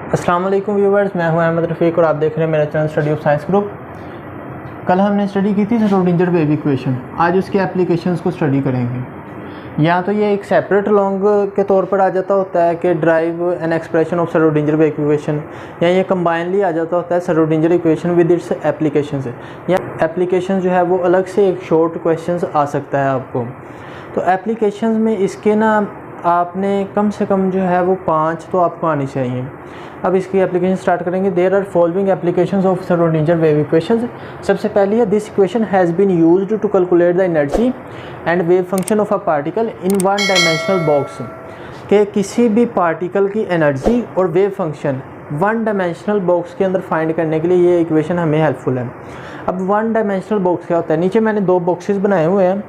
अस्सलाम वालेकुम व्यूवर्स, मैं हूं अहमद रफ़ीक और आप देख रहे हैं मेरा channel study of science group. कल हमने स्टडी की थी श्रोडिंगर वेव इक्वेशन, आज उसके एप्लीकेशंस को स्टडी करेंगे। या तो ये एक सेपरेट लॉन्ग के तौर पर आ जाता होता है कि drive N expression of Schrodinger wave equation, या ये कंबाइनली आ जाता होता है Schrodinger equation with its application से। या एप्लीकेशन जो है वो अलग से एक शॉर्ट क्वेश्चन आ सकता है आपको। तो एप्लीकेशन में इसके ना आपने कम से कम जो है वो 5 तो आपको आनी चाहिए। अब इसकी एप्लीकेशन स्टार्ट करेंगे। There are following applications of Schrodinger wave equations. सबसे पहली है this equation has been used to calculate the energy and wave function of a particle in one dimensional box. कि किसी भी पार्टिकल की एनर्जी और wave function one dimensional box के अंदर फाइंड करने के लिए ये इक्वेशन हमें हेल्पफुल है। अब वन डायमेंशनल बॉक्स क्या होता है? नीचे मैंने 2 बॉक्सेस बनाए हुए हैं।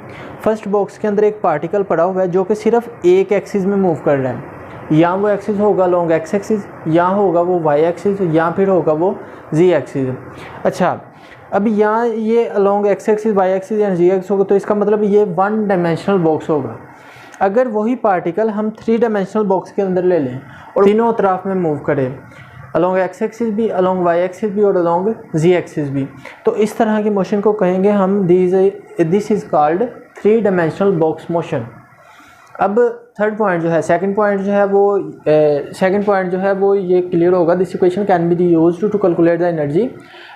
फर्स्ट बॉक्स के अंदर एक पार्टिकल पड़ा हुआ है जो कि सिर्फ एक एक्सिस में मूव कर रहा है। या वो एक्सिस होगा लॉन्ग एक्स एक्सिस, या होगा वो वाई एक्सिस, या फिर होगा वो जी एक्सिस। अच्छा, अब यहाँ ये along X axis, Y axis या जी एक्सिस होगा, तो इसका मतलब ये वन डायमेंशनल बॉक्स होगा। अगर वही पार्टिकल हम 3 डायमेंशनल बॉक्स के अंदर ले लें और तीनों तरफ में मूव करें, अलॉन्ग एक्स एक्सिस भी, अलॉन्ग वाई एक्सिस भी और अलॉन्ग जी एक्सिस भी, तो इस तरह की मोशन को कहेंगे हम this is called 3 dimensional box motion. अब थर्ड पॉइंट जो है, सेकंड पॉइंट जो है वो ये क्लियर होगा। This equation can be used to calculate the energy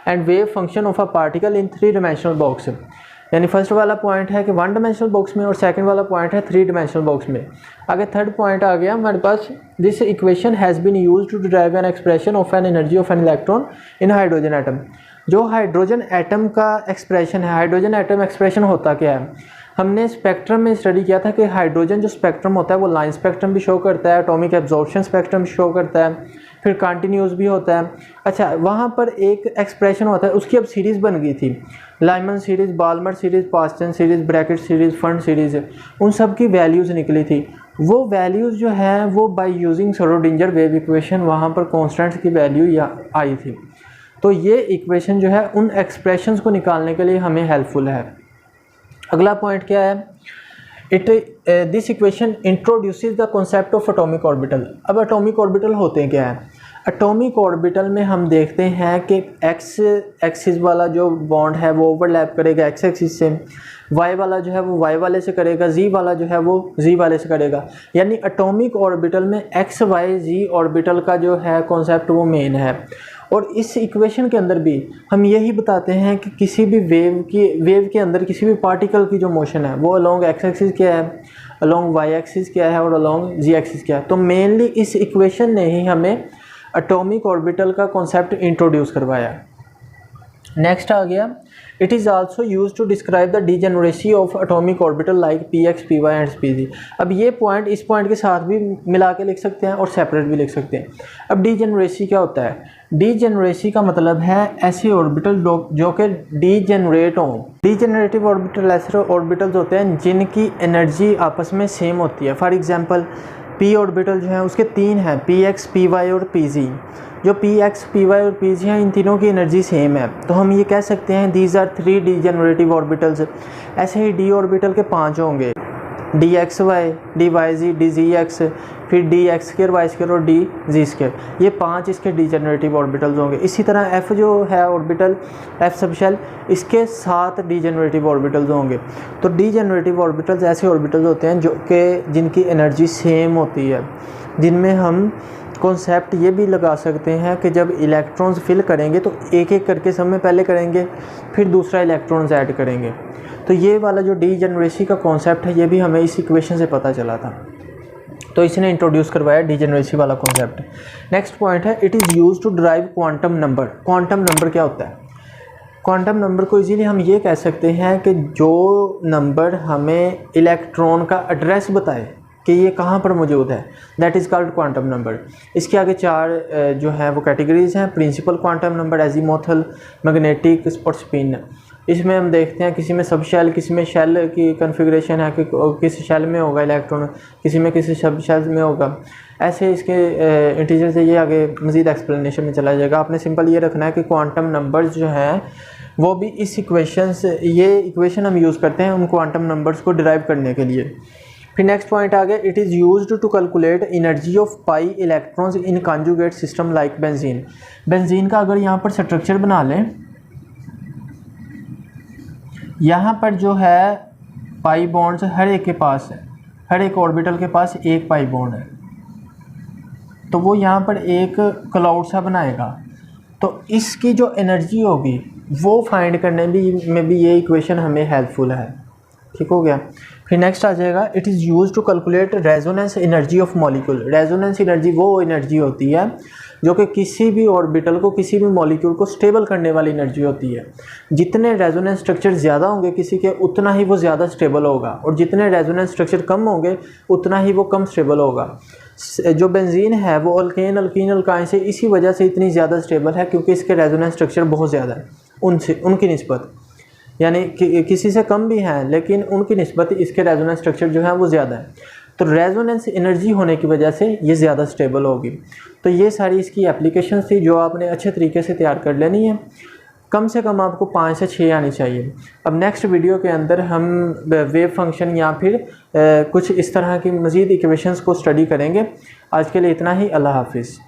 and wave function of a particle in 3 dimensional box. यानी फर्स्ट वाला पॉइंट है कि 1 डायमेंशनल बॉक्स में और सेकंड वाला पॉइंट है 3 डायमेंशनल बॉक्स में। आगे थर्ड पॉइंट आ गया हमारे पास, this equation has been used to derive an expression of an energy of an electron in hydrogen atom. जो हाइड्रोजन एटम का एक्सप्रेशन है, हाइड्रोजन एटम एक्सप्रेशन होता क्या है? हमने स्पेक्ट्रम में स्टडी किया था कि हाइड्रोजन जो स्पेक्ट्रम होता है वो लाइन स्पेक्ट्रम भी शो करता है, एटॉमिक एब्जॉर्प्शन स्पेक्ट्रम शो करता है, फिर कंटिन्यूस भी होता है। अच्छा, वहाँ पर एक एक्सप्रेशन होता है, उसकी अब सीरीज़ बन गई थी, Lyman series, Balmer series, Paschen series, Brackett series, Pfund series, उन सब की वैल्यूज़ निकली थी। वो वैल्यूज़ जो है वो by using Schrodinger wave equation वहाँ पर कॉन्स्टेंट्स की वैल्यू आई थी। तो ये इक्वेशन जो है उन एक्सप्रेशंस को निकालने के लिए हमें हेल्पफुल है। अगला पॉइंट क्या है? This equation introduces the concept of atomic orbital. अब एटॉमिक ऑर्बिटल होते हैं क्या है? एटॉमिक ऑर्बिटल में हम देखते हैं कि एक्स एक्सिस वाला जो बॉन्ड है वो ओवरलैप करेगा एक्स एक्सिस से, वाई वाला जो है वो वाई वाले से करेगा, जी वाला जो है वो जी वाले से करेगा। यानी एटॉमिक ऑर्बिटल में एक्स वाई जी ऑर्बिटल का जो है कॉन्सेप्ट वो मेन है। और इस इक्वेशन के अंदर भी हम यही बताते हैं कि किसी भी वेव के अंदर किसी भी पार्टिकल की जो मोशन है वो अलॉन्ग एक्स एक्सिस क्या है, अलॉन्ग वाई एक्सिस क्या है और अलॉन्ग जी एक्सिस क्या है। तो मेनली इस इक्वेशन ने ही हमें एटॉमिक ऑर्बिटल का कॉन्सेप्ट इंट्रोड्यूस करवाया। नेक्स्ट आ गया, it is also use to describe the degeneracy of atomic orbital like P X, P Y and P Z. अब ये पॉइंट इस पॉइंट के साथ भी मिला के लिख सकते हैं और सेपरेट भी लिख सकते हैं। अब डीजेनरेसी क्या होता है? डीजेनरेसी का मतलब है ऐसे ऑर्बिटल जो कि डीजेनरेट हों। डीजेनरेटिव ऑर्बिटल ऐसे ऑर्बिटल्स होते हैं जिनकी एनर्जी आपस में सेम होती है। फॉर एग्जांपल पी ऑर्बिटल जो है उसके 3 हैं, पी एक्स, पी वाई और पी जी। जो पी एक्स, पी वाई और पी जी हैं, इन तीनों की एनर्जी सेम है, तो हम ये कह सकते हैं दीज आर 3 डीजेनरेटिव ऑर्बिटल्स। ऐसे ही डी ऑर्बिटल के 5 होंगे, d x y, d y z, d z x, फिर d x square, y square और डी जी स्क्वायर। ये 5 इसके डीजेनरेटिव ऑर्बिटल्स होंगे। इसी तरह एफ जो है ऑर्बिटल, एफ सब शेल, इसके 7 डीजेनरेटिव ऑर्बिटल्स होंगे। तो डीजेनरेटिव ऑर्बिटल्स ऐसे ऑर्बिटल्स होते हैं जो कि जिनकी एनर्जी सेम होती है, जिनमें हम कॉन्सेप्ट ये भी लगा सकते हैं कि जब इलेक्ट्रॉन्स फिल करेंगे तो एक एक करके सब में पहले करेंगे, फिर दूसरा इलेक्ट्रॉन्स ऐड करेंगे। तो ये वाला जो डीजेनरेसी का कॉन्सेप्ट है ये भी हमें इस इक्वेशन से पता चला था, तो इसने इंट्रोड्यूस करवाया डीजेनरेसी वाला कॉन्सेप्ट। नेक्स्ट पॉइंट है, it is use to derive quantum number. Quantum number क्या होता है? क्वांटम नंबर को इजीली हम ये कह सकते हैं कि जो नंबर हमें इलेक्ट्रॉन का एड्रेस बताए कि ये कहाँ पर मौजूद है, that is called quantum number. इसके आगे 4 जो है वो कैटेगरीज हैं। प्रिंसिपल क्वांटम नंबर, एजीमोथल, मैग्नेटिक और स्पिन। इसमें हम देखते हैं किसी में सब शेल, किसी में शेल की कन्फिग्रेशन है कि किसी शेल में होगा इलेक्ट्रॉन, किसी में किसी सब शेल में होगा। ऐसे इसके इंटीजर से ये आगे मज़ीद एक्सप्लेनेशन में चला जाएगा। आपने सिंपल ये रखना है कि क्वांटम नंबर्स जो हैं वो भी इस इक्वेशन से, ये इक्वेशन हम यूज़ करते हैं उन क्वांटम नंबर्स को डिराइव करने के लिए। फिर नेक्स्ट पॉइंट आ गया, it is used to calculate energy of pi electrons in conjugate system like benzene. Benzene का अगर यहाँ पर स्ट्रक्चर बना लें, यहाँ पर जो है पाई बॉन्ड्स हर एक के पास है, हर एक ऑर्बिटल के पास एक पाई बॉन्ड है, तो वो यहाँ पर एक क्लाउड सा बनाएगा। तो इसकी जो एनर्जी होगी वो फाइंड करने में भी ये इक्वेशन हमें हेल्पफुल है। ठीक हो गया। फिर नेक्स्ट आ जाएगा, it is use to calculate resonance energy of molecule. Resonance energy वो एनर्जी होती है जो कि किसी भी ऑर्बिटल को, किसी भी मॉलिक्यूल को स्टेबल करने वाली एनर्जी होती है। जितने रेजोनेंस स्ट्रक्चर ज़्यादा होंगे किसी के, उतना ही वो ज़्यादा स्टेबल होगा, और जितने रेजोनेंस स्ट्रक्चर कम होंगे उतना ही वो कम स्टेबल होगा। जो बेंजीन है वो अल्केन अल्कीन अल्काइन से इसी वजह से इतनी ज़्यादा स्टेबल है क्योंकि इसके रेजोनेंस स्ट्रक्चर बहुत ज़्यादा है उनकी निस्बत, यानी किसी से कम भी हैं लेकिन उनकी निस्बत इसके रेजोनेंस स्ट्रक्चर जो है वो ज़्यादा है। तो रेजोनेंस एनर्जी होने की वजह से ये ज़्यादा स्टेबल होगी। तो ये सारी इसकी एप्लीकेशंस थी जो आपने अच्छे तरीके से तैयार कर लेनी है। कम से कम आपको 5 से 6 आनी चाहिए। अब नेक्स्ट वीडियो के अंदर हम वेव फंक्शन या फिर कुछ इस तरह की मज़ीद इक्वेशंस को स्टडी करेंगे। आज के लिए इतना ही। अल्लाह हाफिज़।